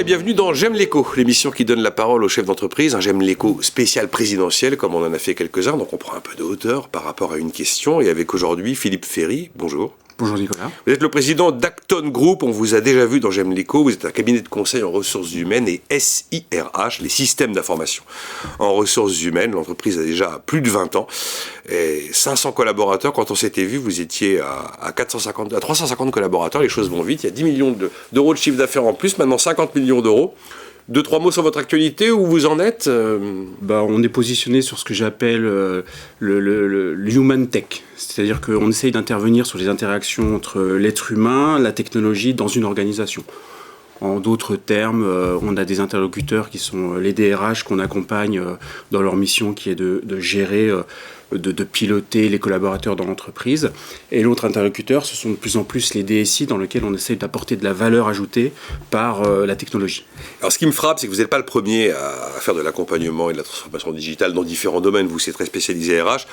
bienvenue dans J'aime l'écho, l'émission qui donne la parole aux chefs d'entreprise. Un J'aime l'écho spécial présidentiel, comme on en a fait quelques-uns, donc on prend un peu de hauteur par rapport à une question. Et avec aujourd'hui Philippe Ferry, bonjour. Bonjour Nicolas. Vous êtes le président d'Acton Group, on vous a déjà vu dans J'aime l'écho, vous êtes un cabinet de conseil en ressources humaines et SIRH, les systèmes d'information en ressources humaines. L'entreprise a déjà plus de 20 ans et 500 collaborateurs. Quand on s'était vu, vous étiez à 350 collaborateurs, les choses vont vite, il y a 10 millions d'euros de chiffre d'affaires en plus, maintenant 50 millions d'euros. 2-3 mots sur votre actualité, où vous en êtes On est positionné sur ce que j'appelle le human tech. C'est-à-dire qu'on essaye d'intervenir sur les interactions entre l'être humain, la technologie dans une organisation. En d'autres termes, on a des interlocuteurs qui sont les DRH qu'on accompagne dans leur mission qui est de gérer, de piloter les collaborateurs dans l'entreprise. Et l'autre interlocuteur, ce sont de plus en plus les DSI dans lesquels on essaie d'apporter de la valeur ajoutée par la technologie. Alors ce qui me frappe, c'est que vous n'êtes pas le premier à faire de l'accompagnement et de la transformation digitale dans différents domaines. Vous, c'est très spécialisé RH.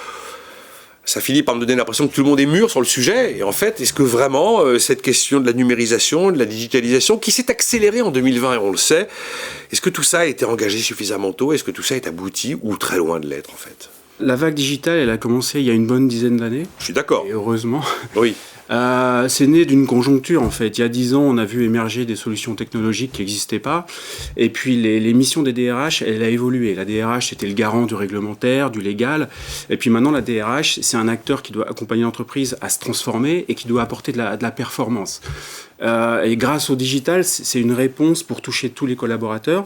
Ça finit par me donner l'impression que tout le monde est mûr sur le sujet. Et en fait, est-ce que vraiment cette question de la numérisation, de la digitalisation, qui s'est accélérée en 2020 et on le sait, est-ce que tout ça a été engagé suffisamment tôt? Est-ce que tout ça est abouti ou très loin de l'être en fait? La vague digitale, elle a commencé il y a une bonne dizaine d'années. Je suis d'accord. Et heureusement. Oui. C'est né d'une conjoncture en fait. Il y a 10 ans, on a vu émerger des solutions technologiques qui n'existaient pas. Et puis les missions des DRH, elle a évolué. La DRH, c'était le garant du réglementaire, du légal. Et puis maintenant, la DRH, c'est un acteur qui doit accompagner l'entreprise à se transformer et qui doit apporter de la performance. Et grâce au digital, c'est une réponse pour toucher tous les collaborateurs.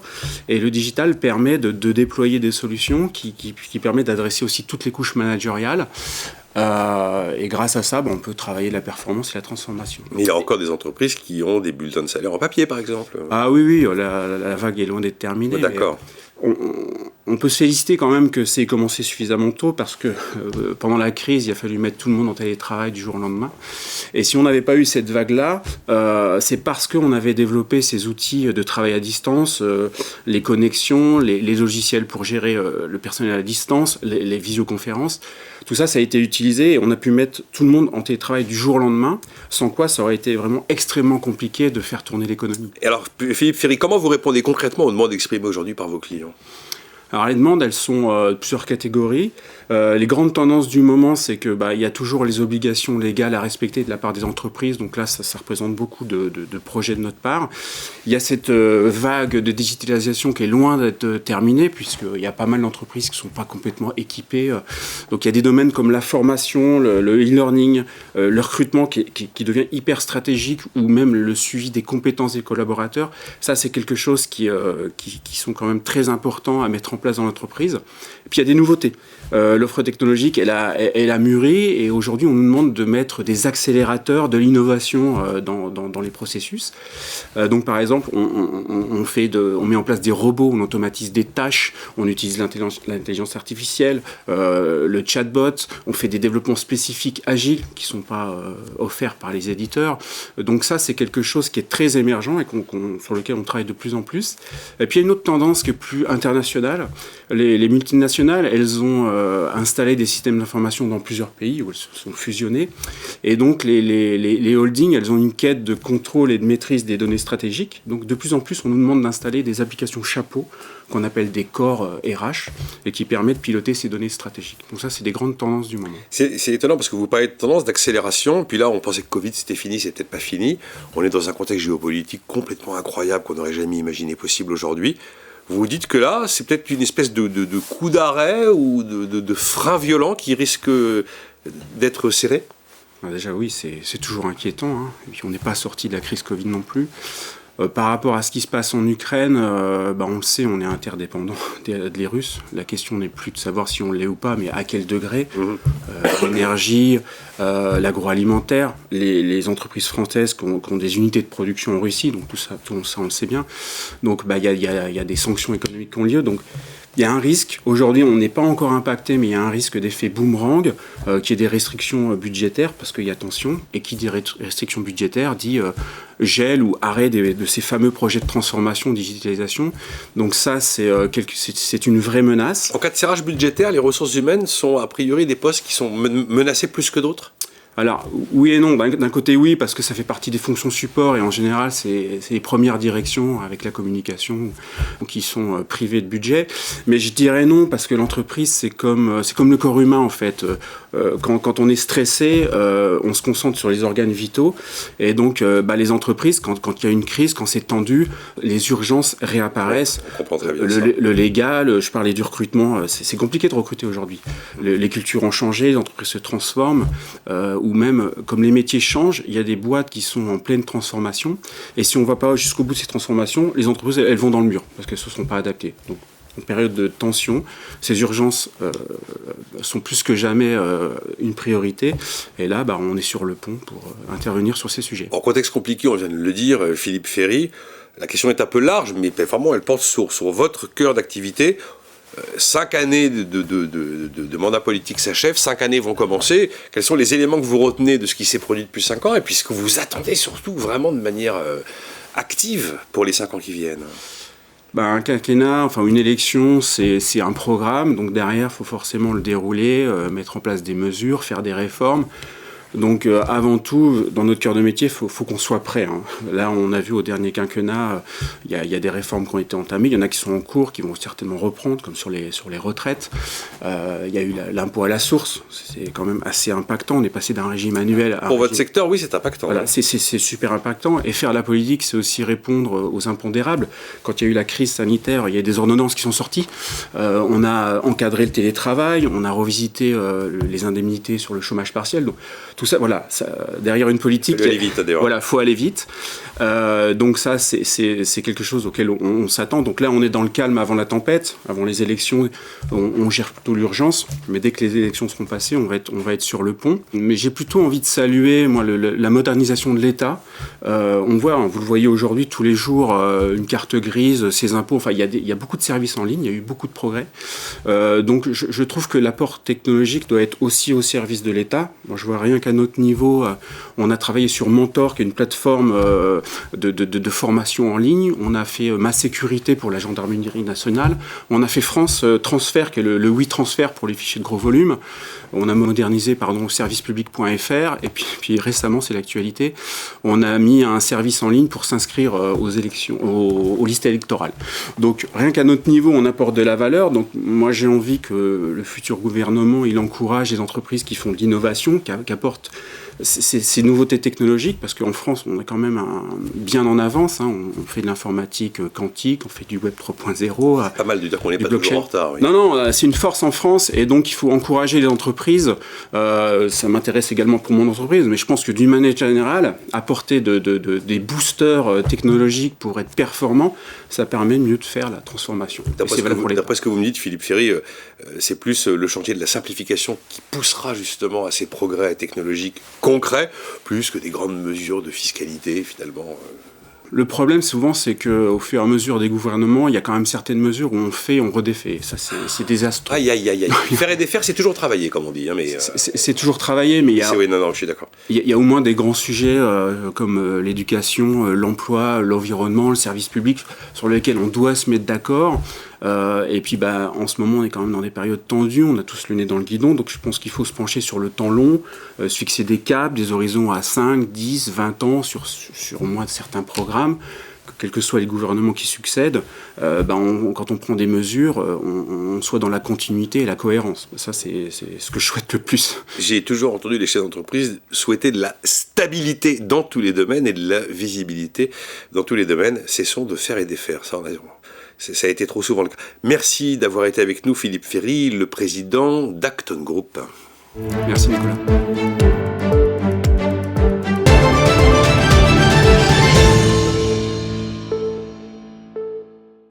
Et le digital permet de déployer des solutions qui permettent d'adresser aussi toutes les couches managériales. Et grâce à ça, on peut travailler la performance et la transformation. Mais il y a encore des entreprises qui ont des bulletins de salaire en papier, par exemple. Ah oui, la vague est loin d'être terminée. Oh, d'accord. On peut se féliciter quand même que c'est commencé suffisamment tôt parce que pendant la crise, il a fallu mettre tout le monde en télétravail du jour au lendemain. Et si on n'avait pas eu cette vague-là, c'est parce qu'on avait développé ces outils de travail à distance, les connexions, les logiciels pour gérer le personnel à distance, les visioconférences. Tout ça, ça a été utilisé et on a pu mettre tout le monde en télétravail du jour au lendemain, sans quoi ça aurait été vraiment extrêmement compliqué de faire tourner l'économie. Et alors, Philippe Ferry, comment vous répondez concrètement aux demandes exprimées aujourd'hui par vos clients ? Alors les demandes, elles sont de plusieurs catégories. Les grandes tendances du moment, c'est que il y a toujours les obligations légales à respecter de la part des entreprises. Donc là, ça représente beaucoup de projets de notre part. Il y a cette vague de digitalisation qui est loin d'être terminée, puisqu'il y a pas mal d'entreprises qui ne sont pas complètement équipées. Donc il y a des domaines comme la formation, le e-learning, le recrutement qui devient hyper stratégique, ou même le suivi des compétences des collaborateurs. Ça, c'est quelque chose qui sont quand même très importants à mettre en place dans l'entreprise. Et puis il y a des nouveautés. L'offre technologique, elle a mûri et aujourd'hui on nous demande de mettre des accélérateurs de l'innovation dans les processus. Donc par exemple, on met en place des robots, on automatise des tâches, on utilise l'intelligence artificielle, le chatbot, on fait des développements spécifiques agiles qui ne sont pas offerts par les éditeurs. Donc ça, c'est quelque chose qui est très émergent et sur lequel on travaille de plus en plus. Et puis il y a une autre tendance qui est plus internationale. Les multinationales, elles ont installé des systèmes d'information dans plusieurs pays où elles se sont fusionnées. Et donc, les holdings, elles ont une quête de contrôle et de maîtrise des données stratégiques. Donc, de plus en plus, on nous demande d'installer des applications chapeaux qu'on appelle des corps RH et qui permettent de piloter ces données stratégiques. Donc ça, c'est des grandes tendances du moment. C'est étonnant parce que vous parlez de tendance, d'accélération. Puis là, on pensait que Covid, c'était fini, c'est peut-être pas fini. On est dans un contexte géopolitique complètement incroyable qu'on n'aurait jamais imaginé possible aujourd'hui. Vous dites que là, c'est peut-être une espèce de coup d'arrêt ou de frein violent qui risque d'être serré? Déjà oui, c'est toujours inquiétant. Et puis on n'est pas sorti de la crise Covid non plus. Par rapport à ce qui se passe en Ukraine, on le sait, on est interdépendant des Russes. La question n'est plus de savoir si on l'est ou pas, mais à quel degré. L'énergie, l'agroalimentaire, les entreprises françaises qui ont des unités de production en Russie, donc tout ça on le sait bien. Donc il y a des sanctions économiques qui ont lieu. Donc il y a un risque. Aujourd'hui, on n'est pas encore impacté, mais il y a un risque d'effet boomerang, qui est des restrictions budgétaires, parce qu'il y a tension. Et qui dit restrictions budgétaires dit gel ou arrêt de ces fameux projets de transformation, digitalisation. Donc ça, c'est une vraie menace. En cas de serrage budgétaire, les ressources humaines sont a priori des postes qui sont menacés plus que d'autres? Alors, oui et non. D'un côté, oui, parce que ça fait partie des fonctions support et en général, c'est les premières directions avec la communication qui sont privées de budget. Mais je dirais non, parce que l'entreprise, c'est comme le corps humain, en fait. Quand on est stressé, on se concentre sur les organes vitaux. Et donc, les entreprises, quand il y a une crise, quand c'est tendu, les urgences réapparaissent. On comprend très bien le légal, je parlais du recrutement, c'est compliqué de recruter aujourd'hui. Les cultures ont changé, les entreprises se transforment, ou même, comme les métiers changent, il y a des boîtes qui sont en pleine transformation. Et si on ne va pas jusqu'au bout de ces transformations, les entreprises, elles vont dans le mur, parce qu'elles ne se sont pas adaptées. Donc, en période de tension, ces urgences sont plus que jamais une priorité. Et là, on est sur le pont pour intervenir sur ces sujets. En contexte compliqué, on vient de le dire, Philippe Ferry, la question est un peu large, mais vraiment, elle porte sur votre cœur d'activité. 5 années de mandat politique s'achèvent, 5 années vont commencer. Quels sont les éléments que vous retenez de ce qui s'est produit depuis 5 ans et puis ce que vous attendez surtout vraiment de manière active pour les 5 ans qui viennent? Un quinquennat, enfin une élection, c'est un programme. Donc derrière, il faut forcément le dérouler, mettre en place des mesures, faire des réformes. Donc avant tout, dans notre cœur de métier, faut qu'on soit prêt. Là, on a vu au dernier quinquennat, il y a des réformes qui ont été entamées, il y en a qui sont en cours, qui vont certainement reprendre, comme sur les retraites. Il y a eu l'impôt à la source, c'est quand même assez impactant. On est passé d'un régime annuel à... Pour votre secteur, oui, c'est impactant. Voilà, c'est super impactant. Et faire la politique, c'est aussi répondre aux impondérables. Quand il y a eu la crise sanitaire, il y a des ordonnances qui sont sorties. On a encadré le télétravail, on a revisité les indemnités sur le chômage partiel. Donc, tout ça, voilà, derrière une politique, faut aller vite, d'ailleurs. Voilà, faut aller vite. Donc ça, c'est quelque chose auquel on s'attend. Donc là, on est dans le calme avant la tempête, avant les élections. On gère plutôt l'urgence, mais dès que les élections seront passées, on va être sur le pont. Mais j'ai plutôt envie de saluer, moi, la modernisation de l'État. On voit, vous le voyez aujourd'hui, tous les jours, une carte grise, ses impôts. Enfin, il y a beaucoup de services en ligne, il y a eu beaucoup de progrès. Donc je trouve que l'apport technologique doit être aussi au service de l'État. Moi, je vois rien qu'à notre niveau, on a travaillé sur Mentor, qui est une plateforme de formation en ligne. On a fait Ma Sécurité pour la gendarmerie nationale. On a fait France Transfert, qui est le WeTransfer pour les fichiers de gros volume. On a modernisé, servicepublic.fr. Et puis récemment, c'est l'actualité, on a mis un service en ligne pour s'inscrire aux élections, aux listes électorales. Donc rien qu'à notre niveau, on apporte de la valeur. Donc moi, j'ai envie que le futur gouvernement, il encourage les entreprises qui font de l'innovation, qui apportent ces nouveautés technologiques, parce qu'en France, on est quand même bien en avance. On fait de l'informatique quantique, on fait du Web 3.0. C'est pas mal de dire qu'on n'est pas toujours en retard. Oui. Non, c'est une force en France, et donc il faut encourager les entreprises. Ça m'intéresse également pour mon entreprise, mais je pense que d'une manière générale, apporter des boosters technologiques pour être performants, ça permet mieux de faire la transformation. D'après ce que vous me dites, Philippe Ferry, c'est plus le chantier de la simplification qui poussera justement à ces progrès technologiques concrets, plus que des grandes mesures de fiscalité, finalement. Le problème, souvent, c'est qu'au fur et à mesure des gouvernements, il y a quand même certaines mesures où on fait, on redéfait. Ça, c'est désastreux. Aïe. Faire et défaire, c'est toujours travailler, comme on dit. Mais c'est toujours travailler, mais il y a... Oui, non, je suis d'accord. Il y a au moins des grands sujets comme l'éducation, l'emploi, l'environnement, le service public, sur lesquels on doit se mettre d'accord. Et puis en ce moment, on est quand même dans des périodes tendues, on a tous le nez dans le guidon, donc je pense qu'il faut se pencher sur le temps long, se fixer des caps, des horizons à 5, 10, 20 ans sur au moins certains programmes, quels que soient les gouvernements qui succèdent. Quand on prend des mesures, on soit dans la continuité et la cohérence. Ça, c'est ce que je souhaite le plus. J'ai toujours entendu les chefs d'entreprise souhaiter de la stabilité dans tous les domaines et de la visibilité dans tous les domaines. Cessons de faire et défaire. Ça a été trop souvent le cas. Merci d'avoir été avec nous, Philippe Ferry, le président d'Acton Group. Merci, Nicolas.